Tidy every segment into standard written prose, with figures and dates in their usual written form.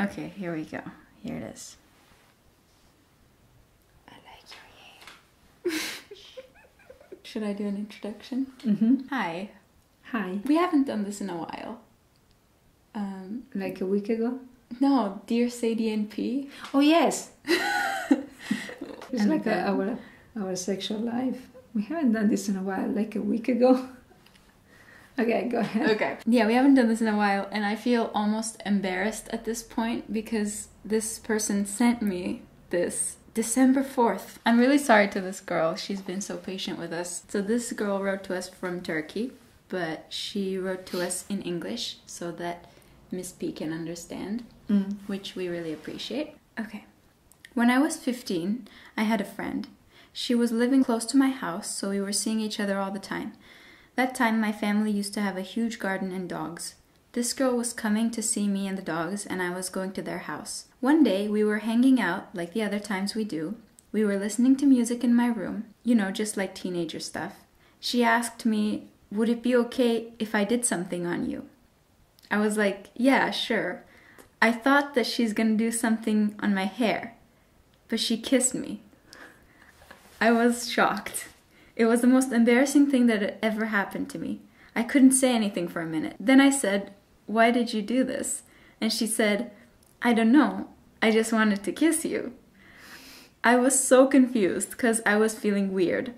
Okay, here we go. Here it is. I like your hair. Should I do an introduction? Mm-hmm. Hi. Hi. We haven't done this in a while. Like a week ago? No, dear Sadie and P. Oh, yes. It's And like then- our sexual life. We haven't done this in a while, like a week ago. Okay, go ahead. Okay. Yeah, we haven't done this in a while, and I feel almost embarrassed at this point because this person sent me this December 4th. I'm really sorry to this girl. She's been so patient with us. So this girl wrote to us from Turkey, but she wrote to us in English so that Miss P can understand, which we really appreciate. Okay. When I was 15, I had a friend. She was living close to my house, so we were seeing each other all the time. That time, my family used to have a huge garden and dogs. This girl was coming to see me and the dogs, and I was going to their house. One day, we were hanging out, like the other times we do. We were listening to music in my room, you know, just like teenager stuff. She asked me, would it be okay if I did something on you? I was like, yeah, sure. I thought that she's gonna do something on my hair, but she kissed me. I was shocked. It was the most embarrassing thing that had ever happened to me. I couldn't say anything for a minute. Then I said, why did you do this? And she said, I don't know. I just wanted to kiss you. I was so confused because I was feeling weird.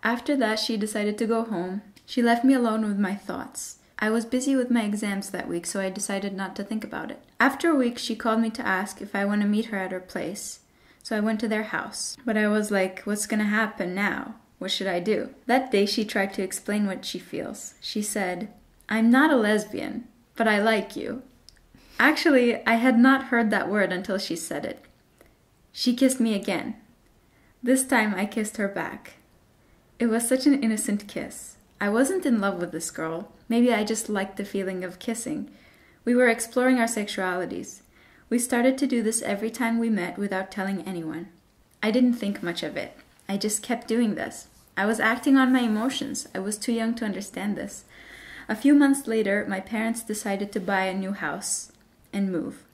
After that, she decided to go home. She left me alone with my thoughts. I was busy with my exams that week, so I decided not to think about it. After a week, she called me to ask if I want to meet her at her place. So I went to their house. But I was like, what's gonna happen now? What should I do? That day, she tried to explain what she feels. She said, I'm not a lesbian, but I like you. Actually, I had not heard that word until she said it. She kissed me again. This time, I kissed her back. It was such an innocent kiss. I wasn't in love with this girl. Maybe I just liked the feeling of kissing. We were exploring our sexualities. We started to do this every time we met without telling anyone. I didn't think much of it. I just kept doing this. I was acting on my emotions. I was too young to understand this. A few months later, my parents decided to buy a new house and move.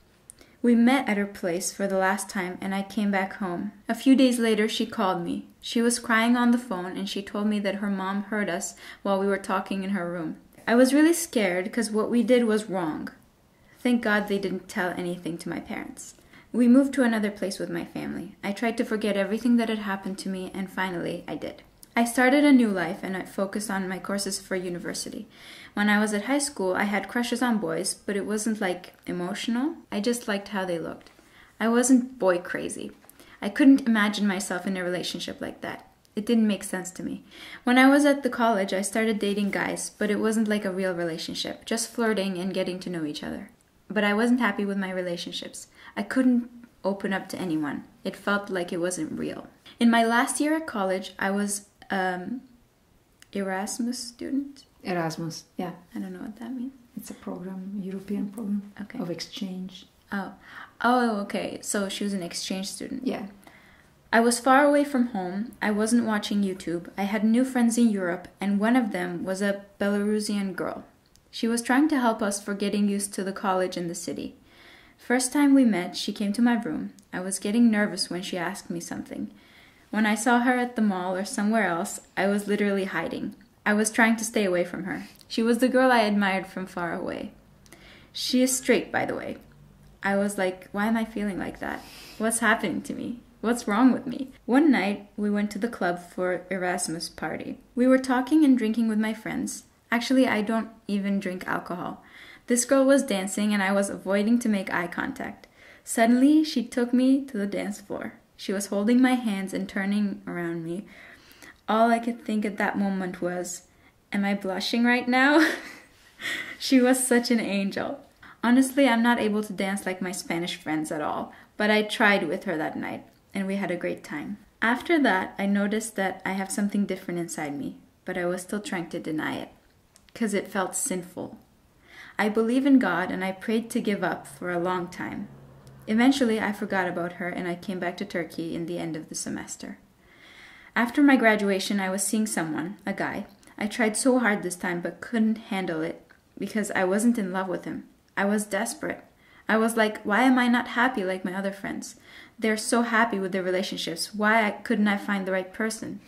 We met at her place for the last time and I came back home. A few days later, she called me. She was crying on the phone and she told me that her mom heard us while we were talking in her room. I was really scared because what we did was wrong. Thank God they didn't tell anything to my parents. We moved to another place with my family. I tried to forget everything that had happened to me and finally I did. I started a new life and I focused on my courses for university. When I was at high school, I had crushes on boys, but it wasn't like emotional. I just liked how they looked. I wasn't boy crazy. I couldn't imagine myself in a relationship like that. It didn't make sense to me. When I was at the college, I started dating guys, but it wasn't like a real relationship, just flirting and getting to know each other. But I wasn't happy with my relationships. I couldn't open up to anyone. It felt like it wasn't real. In my last year at college, I was Erasmus student. Erasmus, yeah. I don't know what that means. It's a program, European program of exchange. Oh, okay. So she was an exchange student. Yeah. I was far away from home. I wasn't watching YouTube. I had new friends in Europe, and one of them was a Belarusian girl. She was trying to help us for getting used to the college in the city. First time we met, she came to my room. I was getting nervous when she asked me something. When I saw her at the mall or somewhere else, I was literally hiding. I was trying to stay away from her. She was the girl I admired from far away. She is straight, by the way. I was like, why am I feeling like that? What's happening to me? What's wrong with me? One night, we went to the club for Erasmus party. We were talking and drinking with my friends. Actually, I don't even drink alcohol. This girl was dancing and I was avoiding to make eye contact. Suddenly, she took me to the dance floor. She was holding my hands and turning around me. All I could think at that moment was, am I blushing right now? She was such an angel. Honestly, I'm not able to dance like my Spanish friends at all, but I tried with her that night, and we had a great time. After that, I noticed that I have something different inside me, but I was still trying to deny it, because it felt sinful. I believe in God, and I prayed to give up for a long time. Eventually, I forgot about her and I came back to Turkey in the end of the semester. After my graduation, I was seeing someone, a guy. I tried so hard this time but couldn't handle it because I wasn't in love with him. I was desperate. I was like, why am I not happy like my other friends? They're so happy with their relationships. Why couldn't I find the right person?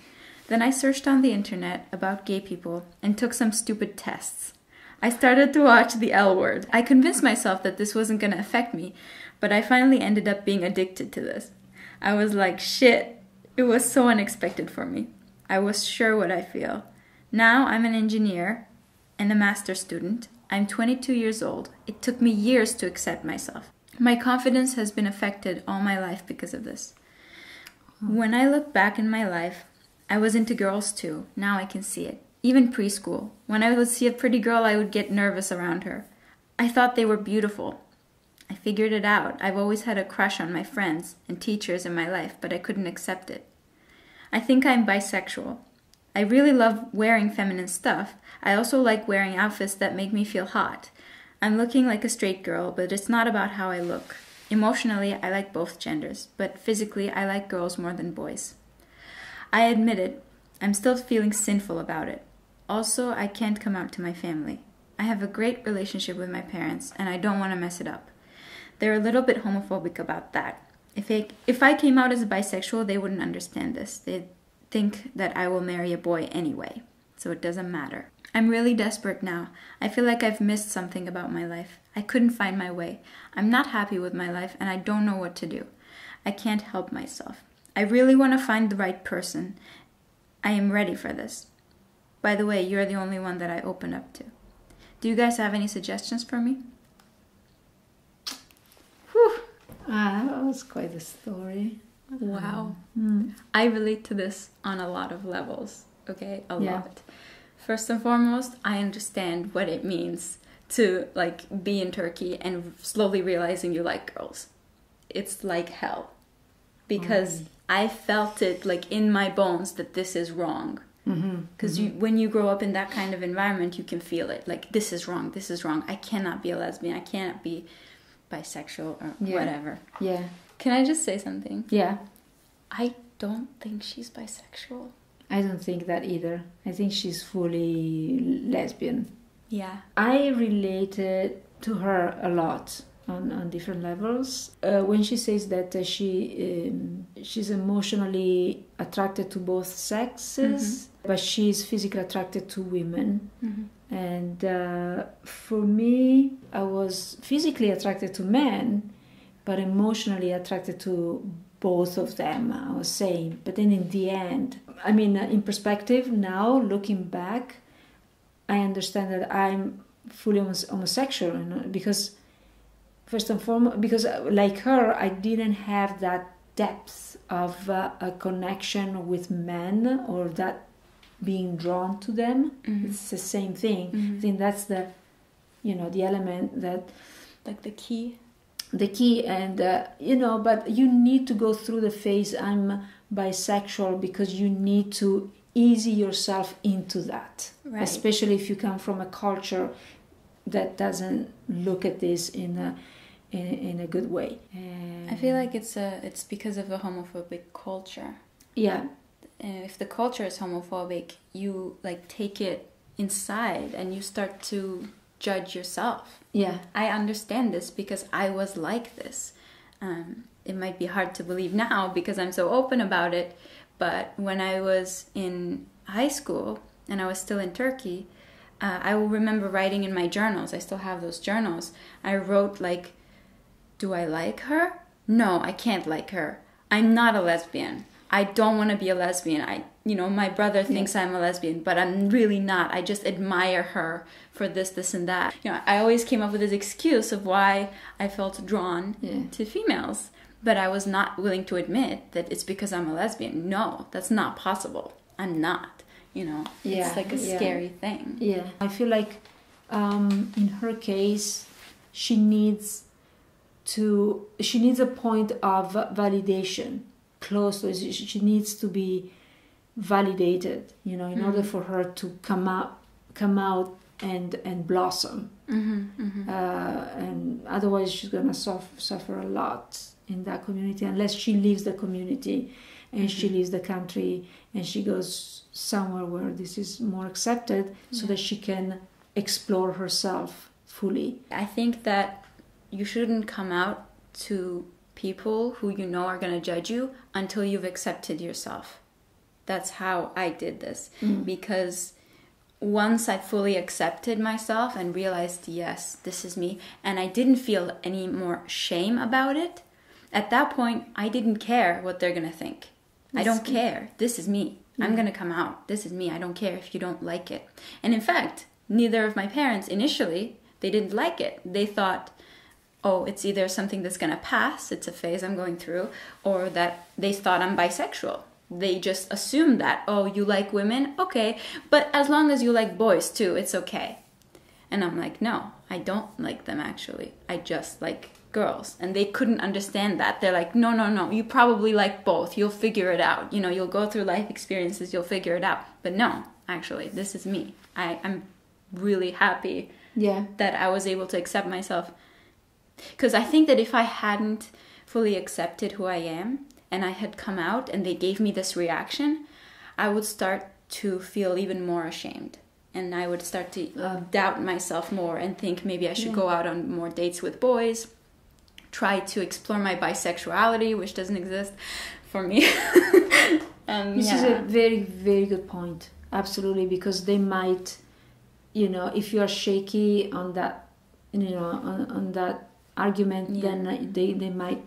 Then I searched on the internet about gay people and took some stupid tests. I started to watch The L Word. I convinced myself that this wasn't going to affect me, but I finally ended up being addicted to this. I was like, shit, it was so unexpected for me. I was sure what I feel. Now I'm an engineer and a master's student. I'm 22 years old. It took me years to accept myself. My confidence has been affected all my life because of this. When I look back in my life, I was into girls too. Now I can see it. Even preschool. When I would see a pretty girl, I would get nervous around her. I thought they were beautiful. I figured it out. I've always had a crush on my friends and teachers in my life, but I couldn't accept it. I think I'm bisexual. I really love wearing feminine stuff. I also like wearing outfits that make me feel hot. I'm looking like a straight girl, but it's not about how I look. Emotionally, I like both genders, but physically, I like girls more than boys. I admit it. I'm still feeling sinful about it. Also, I can't come out to my family. I have a great relationship with my parents, and I don't want to mess it up. They're a little bit homophobic about that. If I came out as bisexual, they wouldn't understand this. They'd think that I will marry a boy anyway, so it doesn't matter. I'm really desperate now. I feel like I've missed something about my life. I couldn't find my way. I'm not happy with my life, and I don't know what to do. I can't help myself. I really want to find the right person. I am ready for this. By the way, you're the only one that I open up to. Do you guys have any suggestions for me? Whew. That was quite a story. Wow. I relate to this on a lot of levels, okay? A lot. First and foremost, I understand what it means to like be in Turkey and slowly realizing you like girls. It's like hell. Because I felt it like in my bones that this is wrong. Because when you grow up in that kind of environment, you can feel it. Like, this is wrong, this is wrong. I cannot be a lesbian. I cannot be bisexual or whatever. Yeah. Can I just say something? Yeah. I don't think she's bisexual. I don't think that either. I think she's fully lesbian. Yeah. I related to her a lot on different levels. When she says that she's emotionally attracted to both sexes, but she's physically attracted to women. And for me, I was physically attracted to men, but emotionally attracted to both of them, I was saying. But then in the end, I mean, in perspective now, looking back, I understand that I'm fully homosexual, you know, because first and foremost, because like her, I didn't have that depth of a connection with men or that being drawn to them. It's the same thing. I think that's the element that, like the key. And but you need to go through the phase I'm bisexual because you need to ease yourself into that, right. Especially if you come from a culture that doesn't look at this in a good way. I feel like it's because of a homophobic culture. Yeah. If the culture is homophobic, you like take it inside and you start to judge yourself. Yeah. I understand this because I was like this. It might be hard to believe now because I'm so open about it, but when I was in high school and I was still in Turkey, I will remember writing in my journals. I still have those journals. I wrote like, do I like her? No, I can't like her. I'm not a lesbian. I don't want to be a lesbian. My brother thinks I'm a lesbian, but I'm really not. I just admire her for this, and that. I always came up with this excuse of why I felt drawn to females, but I was not willing to admit that it's because I'm a lesbian. No, that's not possible. I'm not. It's like a scary thing. Yeah, I feel like in her case, she needs a point of validation close to it. She needs to be validated, in order for her to come out and blossom. And otherwise she's gonna suffer a lot in that community unless she leaves the community and she leaves the country and she goes somewhere where this is more accepted so that she can explore herself fully. I think that you shouldn't come out to people who you know are going to judge you until you've accepted yourself. That's how I did this. Because once I fully accepted myself and realized, yes, this is me, and I didn't feel any more shame about it, at that point, I didn't care what they're going to think. I don't care. This is me. I'm going to come out. This is me. I don't care if you don't like it. And in fact, neither of my parents initially, they didn't like it. They thought, oh, it's either something that's going to pass, it's a phase I'm going through, or that they thought I'm bisexual. They just assumed that, oh, you like women? Okay, but as long as you like boys too, it's okay. And I'm like, no, I don't like them actually. I just like girls. And they couldn't understand that. They're like, no, you probably like both. You'll figure it out. You know, you'll go through life experiences, you'll figure it out. But no, actually, this is me. I'm really happy that I was able to accept myself. Because I think that if I hadn't fully accepted who I am, and I had come out and they gave me this reaction, I would start to feel even more ashamed. And I would start to doubt myself more and think maybe I should go out on more dates with boys, try to explore my bisexuality, which doesn't exist for me. This is a very, very good point. Absolutely, because they might, you know, if you are shaky on that, you know, on that argument, then they might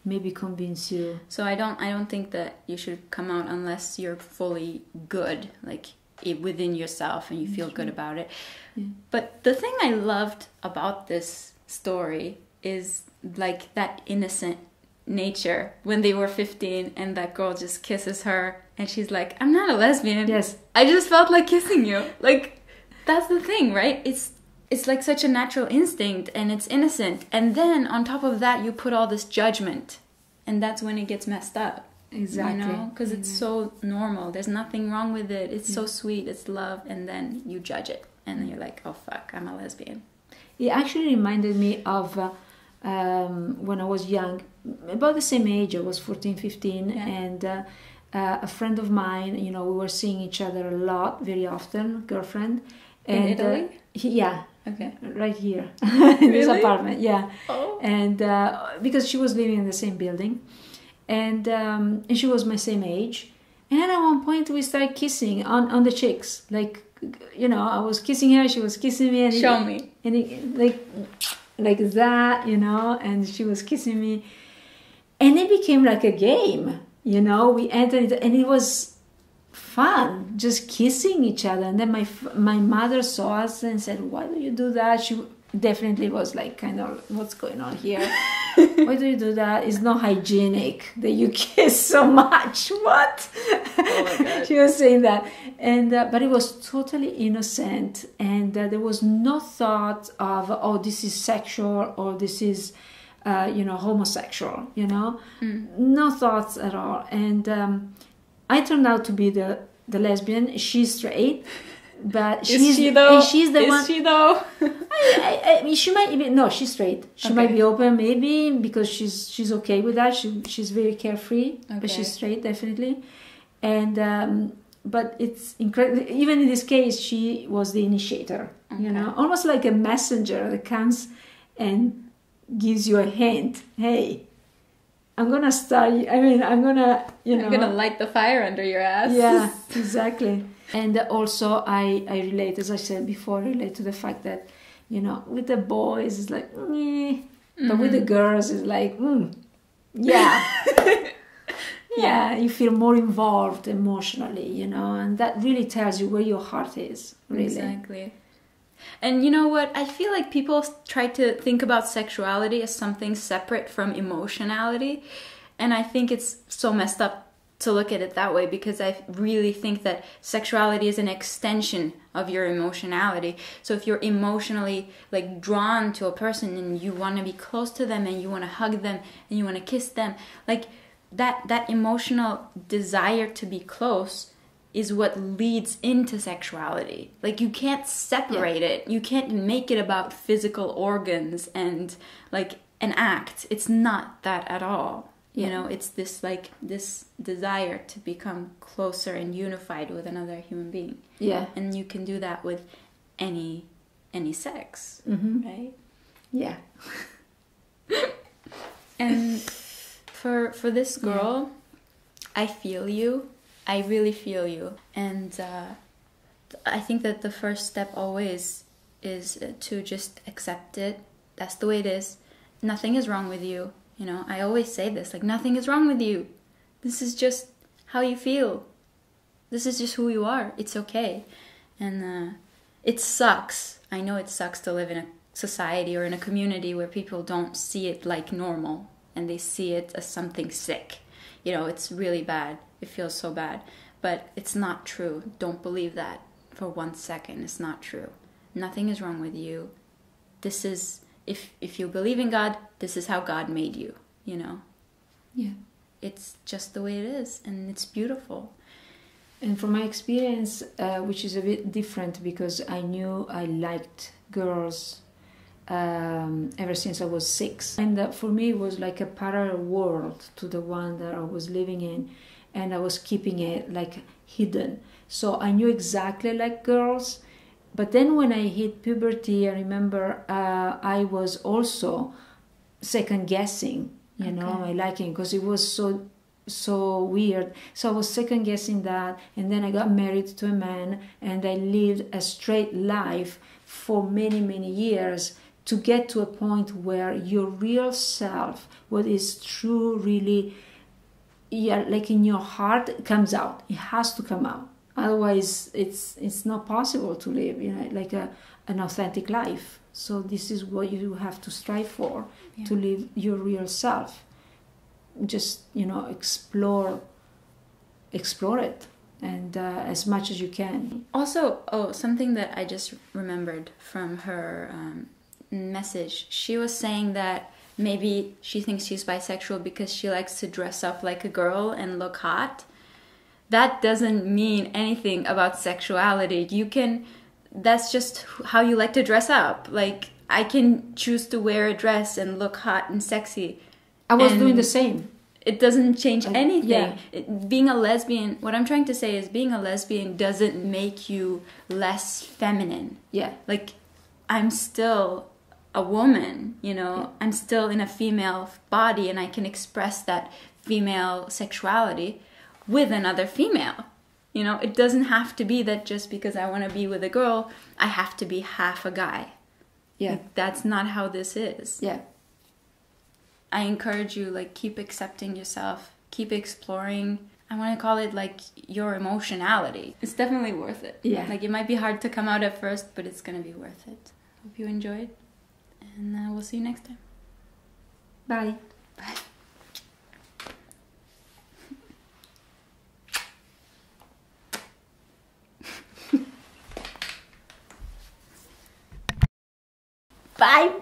maybe convince you. So I don't think that you should come out unless you're fully good, like within yourself, and you feel good about it. But the thing I loved about this story is like that innocent nature when they were 15 and that girl just kisses her and she's like, I'm not a lesbian. Yes, I just felt like kissing you. Like, that's the thing, right? It's like such a natural instinct and it's innocent. And then on top of that, you put all this judgment. And that's when it gets messed up. Exactly. You know? Because it's so normal. There's nothing wrong with it. It's so sweet. It's love. And then you judge it. And then you're like, oh, fuck, I'm a lesbian. It actually reminded me of when I was young, about the same age. I was 14, 15. And a friend of mine, you know, we were seeing each other a lot, very often, girlfriend. In Italy? Yeah. Okay. Right here. In this Really? apartment, yeah. Oh. And because she was living in the same building. And she was my same age. And then at one point we started kissing on the cheeks. Like, you know, I was kissing her, she was kissing me. And Show me. And like that, you know, and she was kissing me. And it became like a game, you know. We entered it, and it was fun, just kissing each other. And then my mother saw us and said, why do you do that? She definitely was like, kind of, what's going on here? Why do you do that? It's not hygienic that you kiss so much. What? Oh my God. She was saying that. And but it was totally innocent, and there was no thought of, oh, this is sexual, or this is you know, homosexual, you know. No thoughts at all. And I turned out to be the lesbian. She's straight, but she's the one. Is she though? I mean, she might be. No, she's straight. She might be open, maybe, because she's okay with that. She's very carefree, but she's straight, definitely. And but it's incredible. Even in this case, she was the initiator. You know, almost like a messenger that comes and gives you a hint. Hey, I'm gonna start. I mean, I'm gonna, you know, I'm gonna light the fire under your ass. Yeah, exactly. And also, I relate, as I said before, I relate to the fact that, you know, with the boys it's like, but with the girls it's like, yeah. Yeah, you feel more involved emotionally, you know, and that really tells you where your heart is, really. Exactly. And you know what? I feel like people try to think about sexuality as something separate from emotionality. And I think it's so messed up to look at it that way, because I really think that sexuality is an extension of your emotionality. So if you're emotionally like drawn to a person and you want to be close to them and you want to hug them and you want to kiss them, like that emotional desire to be close is what leads into sexuality. Like, you can't separate it. You can't make it about physical organs and like an act. It's not that at all. You know, it's this like this desire to become closer and unified with another human being. Yeah. And you can do that with any sex, right? Yeah. And for this girl, I feel you. I really feel you. And I think that the first step always is to just accept it. That's the way it is. Nothing is wrong with you. You know, I always say this, like, nothing is wrong with you. This is just how you feel. This is just who you are. It's okay. And it sucks. I know it sucks to live in a society or in a community where people don't see it like normal and they see it as something sick. You know, it's really bad. It feels so bad. But it's not true. Don't believe that for 1 second. It's not true. Nothing is wrong with you. This is, if you believe in God, this is how God made you, you know? Yeah. It's just the way it is, and it's beautiful. And from my experience, which is a bit different because I knew I liked girls ever since I was 6. And for me, it was like a parallel world to the one that I was living in. And I was keeping it like hidden. So I knew exactly like girls. But then when I hit puberty, I remember I was also second guessing, you know, my liking, because it was so weird. So I was second guessing that, and then I got married to a man, and I lived a straight life for many, many years to get to a point where your real self, what is true, really, like in your heart, comes out. It has to come out. Otherwise, it's not possible to live, you know, like an authentic life. So this is what you have to strive for, to live your real self. Just, you know, explore it, and as much as you can. Also, something that I just remembered from her message. She was saying that maybe she thinks she's bisexual because she likes to dress up like a girl and look hot. That doesn't mean anything about sexuality. That's just how you like to dress up. Like, I can choose to wear a dress and look hot and sexy. I was doing the same. It doesn't change anything. Being a lesbian, what I'm trying to say is being a lesbian doesn't make you less feminine. Yeah. Like, I'm still a woman, you know. Yeah. I'm still in a female body, and I can express that female sexuality with another female. You know, it doesn't have to be that just because I want to be with a girl, I have to be half a guy. Yeah. Like, that's not how this is. Yeah. I encourage you, like, keep accepting yourself, keep exploring. I want to call it, like, your emotionality. It's definitely worth it. Yeah. Like, it might be hard to come out at first, but it's going to be worth it. Hope you enjoyed, and we'll see you next time. Bye. Bye. Bye.